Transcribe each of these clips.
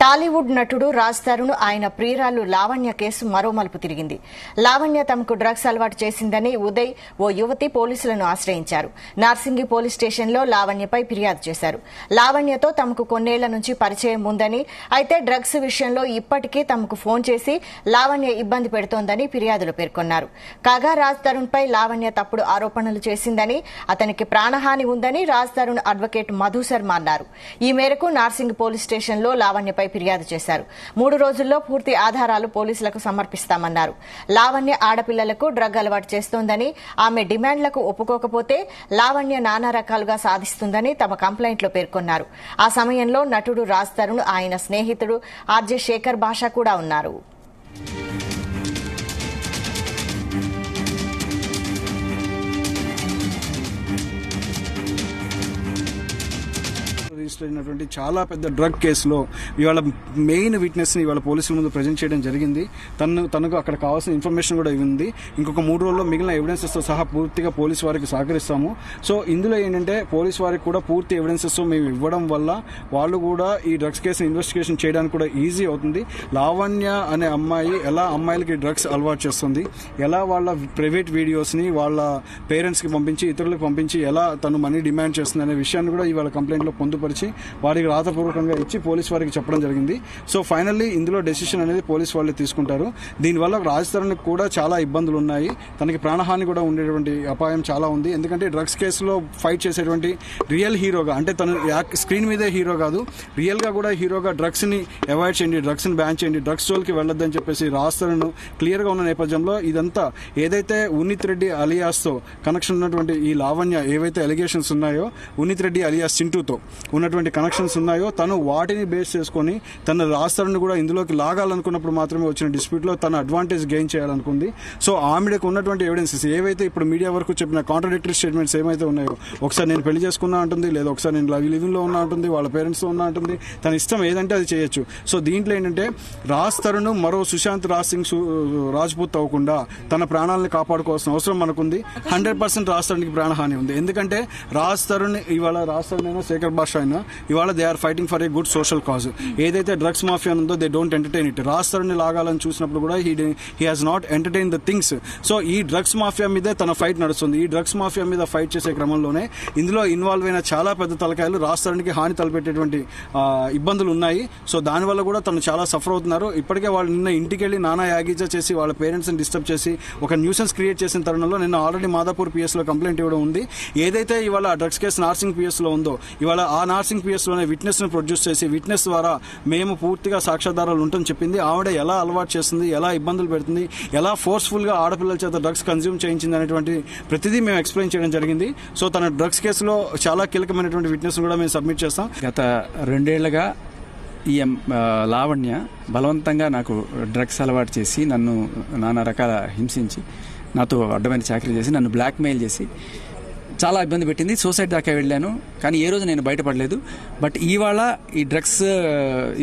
టాలీవుడ్ నటుడు రాజ్ తరుణ్ ఆయన ప్రియురాలు లావణ్య కేసు మరో మలుపు తిరిగింది. లావణ్య తమకు డ్రగ్స్ అలవాటు చేసిందని ఉదయ్ ఓ యువతి పోలీసులను ఆశ్రయించారు. నార్సింగి పోలీస్ స్టేషన్లో లావణ్యపై ఫిర్యాదు చేశారు. లావణ్యతో తమకు కొన్నేళ్ల నుంచి పరిచయం ఉందని, అయితే డ్రగ్స్ విషయంలో ఇప్పటికీ తమకు ఫోన్ చేసి లావణ్య ఇబ్బంది పెడుతోందని ఫిర్యాదులు పేర్కొన్నారు. కాగా రాజ్ తరుణ్ పై లావణ్య తప్పుడు ఆరోపణలు చేసిందని, అతనికి ప్రాణహాని ఉందని రాజ్ తరుణ్ అడ్వకేట్ మధు శర్మ అన్నారు. ఈ మేరకు నార్సింగి పోలీస్ స్టేషన్లో లావణ్యపై ఫిర్యాదు చేశారు. 3 రోజుల్లో పూర్తి ఆధారాలు పోలీసులకు సమర్పిస్తామన్నారు. లావణ్య ఆడపిల్లలకు డ్రగ్ అలవాటు చేస్తోందని, ఆమె డిమాండ్లకు ఒప్పుకోకపోతే లావణ్య నానా రకాలుగా సాధిస్తుందని తమ కంప్లైంట్లో పేర్కొన్నారు. ఆ సమయంలో నటుడు రాజ్ తరుణ్, ఆయన స్నేహితుడు ఆర్జే శేఖర్ భాష కూడా ఉన్నారు. రిజిస్టర్ అయినటువంటి చాలా పెద్ద డ్రగ్ కేసులో ఇవాళ మెయిన్ విట్నెస్ ని ఇవాళ పోలీసుల ముందు ప్రజెంట్ చేయడం జరిగింది. తనకు అక్కడ కావాల్సిన ఇన్ఫర్మేషన్ కూడా ఇవ్వండి. ఇంకొక 3 రోజుల్లో మిగిలిన ఎవిడెన్సెస్ తో సహా పూర్తిగా పోలీసు వారికి సహకరిస్తాము. సో ఇందులో ఏంటంటే పోలీసు వారికి కూడా పూర్తి ఎవిడెన్సెస్ మేము ఇవ్వడం వల్ల వాళ్ళు కూడా ఈ డ్రగ్స్ కేసుని ఇన్వెస్టిగేషన్ చేయడానికి కూడా ఈజీ అవుతుంది. లావణ్య అనే అమ్మాయి ఎలా అమ్మాయిలకి డ్రగ్స్ అలవాటు చేస్తుంది, ఎలా వాళ్ళ ప్రైవేట్ వీడియోస్ ని వాళ్ళ పేరెంట్స్ కి పంపించి ఇతరులకు పంపించి ఎలా తను మనీ డిమాండ్ చేస్తుంది అనే విషయాన్ని కూడా ఇవాళ కంప్లైంట్ లో పొందుపరిచి వారికి రాతపూర్వకంగా ఇచ్చి పోలీస్ వారికి చెప్పడం జరిగింది. సో ఫైనల్లీ ఇందులో డెసిషన్ అనేది పోలీస్ వాళ్ళు తీసుకుంటారు. దీనివల్ల రాజ్ తరుణ్ కూడా చాలా ఇబ్బందులు ఉన్నాయి. తనకి ప్రాణహాని కూడా ఉండేటువంటి అపాయం చాలా ఉంది. ఎందుకంటే డ్రగ్స్ కేసులో ఫైట్ చేసేటువంటి రియల్ హీరోగా, అంటే తను స్క్రీన్ మీదే హీరో కాదు, రియల్ గా కూడా హీరోగా డ్రగ్స్ ని అవాయిడ్ చేయండి, డ్రగ్స్ ని బ్యాన్ చేయండి, డ్రగ్స్ జోలికి వెళ్ళొద్దని చెప్పేసి రాజ్ తరుణ్ క్లియర్ గా ఉన్న నేపథ్యంలో ఇదంతా ఏదైతే ఉన్నిత్ రెడ్డి అలియాస్ తో కనెక్షన్ ఉన్నటువంటి ఈ లావణ్య ఏవైతే అలిగేషన్స్ ఉన్నాయో, ఉన్నిత్ రెడ్డి అలియాస్ చింటూతో ఉన్నటువంటి కనెక్షన్స్ ఉన్నాయో, తను వాటిని బేస్ చేసుకుని తన రాజ్ తరుణ్ కూడా ఇందులోకి లాగాలనుకున్నప్పుడు మాత్రమే వచ్చిన డిస్ప్యూట్ లో తన అడ్వాంటేజ్ గెయిన్ చేయాలనుకుంది. సో ఆమెకు ఉన్నటువంటి ఎవిడెన్సెస్ ఏవైతే ఇప్పుడు మీడియా వరకు చెప్పిన కాంట్రాడిక్టరీ స్టేట్మెంట్స్ ఏమైతే ఉన్నాయో, ఒకసారి నేను పెళ్లి చేసుకున్నా అంటుంది, లేదా ఒకసారి నేను లివింగ్ లో ఉన్నా అంటుంది, వాళ్ళ పేరెంట్స్ తో ఉన్నా అంటుంది, తన ఇష్టం ఏదంటే అది చేయొచ్చు. సో దీంట్లో ఏంటంటే రాజ్ తరుణ్ మరో సుశాంత్ రాజ్ సింగ్ రాజ్పూత్ అవ్వకుండా తన ప్రాణాలను కాపాడుకోవాల్సిన అవసరం మనకుంది. 100% రాజ్ తరుణ్కి ప్రాణహాని ఉంది. ఎందుకంటే రాజ్ తరుణ్ అయినా శేఖర్ భాష అయినా ఇవాళ they are fighting for a good social cause. ఏదైతే డ్రగ్స్ మాఫియా ఉందో they don't entertain it. Raj Tarun లాగాలని చూసినప్పుడు కూడా he has not entertain the things. So ఈ డ్రగ్స్ మాఫియా మీదే తన ఫైట్ నడుస్తుంది. ఈ డ్రగ్స్ మాఫియా మీద ఫైట్ చేసే క్రమంలోనే ఇందులో ఇన్వాల్వ్ అయిన చాలా పెద్ద తలకాయలు రాజ్ తరుణ్కి హాని తలపెట్టేటువంటి ఇబ్బందులు ఉన్నాయి. సో దానివల్ల కూడా తను చాలా సఫర్ అవుతున్నారు. ఇప్పటికే వాళ్ళు నిన్న ఇంటికి వెళ్లి నానా యాగీజా చేసి వాళ్ళ పేరెంట్స్ ని డిస్టర్బ్ చేసి ఒక న్యూసెన్స్ క్రియేట్ చేసిన తరుణంలో నిన్న ఆల్రెడీ మాదాపూర్ పిఎస్ లో కంప్లైంట్ ఇవ్వడం ఉంది. ఏదైతే ఇవాళ డ్రగ్స్ కేసు నార్సింగ్ పిఎస్ లో ఉందో, ఇవాళ ఆ నార్సింగ్ పిఎస్ లోనే విట్నెస్ ని ప్రొడ్యూస్ చేసి విట్నెస్ ద్వారా మేము పూర్తిగా సాక్ష్యాధారాలు ఉంటని చెప్పింది. ఆవిడ ఎలా అలవాటు చేస్తుంది, ఎలా ఇబ్బందులు పెడుతుంది, ఎలా ఫోర్స్ఫుల్ గా ఆడపిల్లల చేత డ్రగ్స్ కన్జ్యూమ్ చేయించింది అనేటువంటి ప్రతిదీ మేము ఎక్స్ప్లెయిన్ చేయడం జరిగింది. సో తన డ్రగ్స్ కేసులో చాలా కీలకమైనటువంటి విట్నెస్ కూడా మేము సబ్మిట్ చేస్తాం. గత 2 ఏళ్లుగా ఈ లావణ్య బలవంతంగా నాకు డ్రగ్స్ అలవాటు చేసి నన్ను నానా రకాల హింసించి నాతో అడ్డమైన చాకరీ చేసి నన్ను బ్లాక్మెయిల్ చేసి చాలా ఇబ్బంది పెట్టింది. సూసైడ్ దాకా వెళ్ళాను, కానీ ఏ రోజు నేను బయటపడలేదు. బట్ ఇవాళ ఈ డ్రగ్స్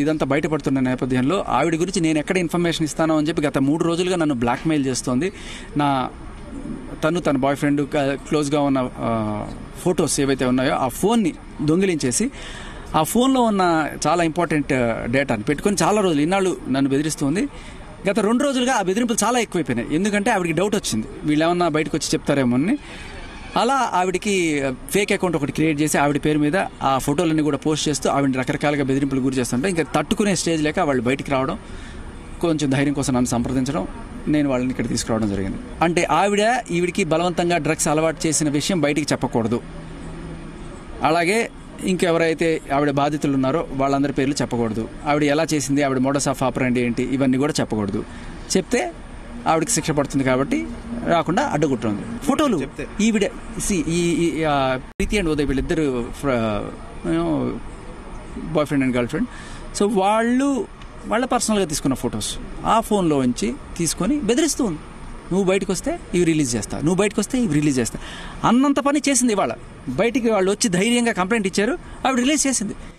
ఇదంతా బయటపడుతున్న నేపథ్యంలో ఆవిడ గురించి నేను ఎక్కడ ఇన్ఫర్మేషన్ ఇస్తానో అని చెప్పి గత 3 రోజులుగా నన్ను బ్లాక్మెయిల్ చేస్తోంది. తన బాయ్ ఫ్రెండ్ క్లోజ్గా ఉన్న ఫొటోస్ ఏవైతే ఉన్నాయో ఆ ఫోన్ని దొంగిలించేసి ఆ ఫోన్లో ఉన్న చాలా ఇంపార్టెంట్ డేటాని పెట్టుకొని చాలా రోజులు ఇన్నాళ్ళు నన్ను బెదిరిస్తుంది. గత 2 రోజులుగా ఆ బెదిరింపులు చాలా ఎక్కువైపోయినాయి. ఎందుకంటే ఆవిడికి డౌట్ వచ్చింది, వీళ్ళు ఏమన్నా బయటకు వచ్చి చెప్తారేమో అని. అలా ఆవిడికి ఫేక్ అకౌంట్ ఒకటి క్రియేట్ చేసి ఆవిడ పేరు మీద ఆ ఫోటోలన్నీ కూడా పోస్ట్ చేస్తూ ఆవిడని రకరకాలుగా బెదిరింపులు గురి చేస్తుంటే ఇంకా తట్టుకునే స్టేజ్ లేక వాళ్ళు బయటికి రావడం, కొంచెం ధైర్యం కోసం నన్ను సంప్రదించడం, నేను వాళ్ళని ఇక్కడ తీసుకురావడం జరిగింది. అంటే ఈవిడికి బలవంతంగా డ్రగ్స్ అలవాటు చేసిన విషయం బయటికి చెప్పకూడదు. అలాగే ఇంకెవరైతే ఆవిడ బాధితులు ఉన్నారో వాళ్ళందరి పేర్లు చెప్పకూడదు. ఆవిడ ఎలా చేసింది, ఆవిడ మోడస్ ఆఫ్ ఆపరెండి ఏంటి, ఇవన్నీ కూడా చెప్పకూడదు. చెప్తే ఆవిడకి శిక్ష పడుతుంది కాబట్టి రాకుండా అడ్డుకుంటుంది. ఫోటోలు ఈవిడ ప్రీతి అండ్ ఉదయ్ వీళ్ళిద్దరు boy friend and girl friend. So వాళ్ళ పర్సనల్గా తీసుకున్న ఫొటోస్ ఆ ఫోన్లో ఉంచి తీసుకొని బెదిరిస్తూ ఉంది. నువ్వు బయటకు వస్తే ఇవి రిలీజ్ చేస్తా, నువ్వు బయటకు వస్తే ఇవి రిలీజ్ చేస్తా అన్నంత పని చేసింది. ఇవాళ బయటికి వాళ్ళు వచ్చి ధైర్యంగా కంప్లైంట్ ఇచ్చారు, ఆవిడ రిలీజ్ చేసింది.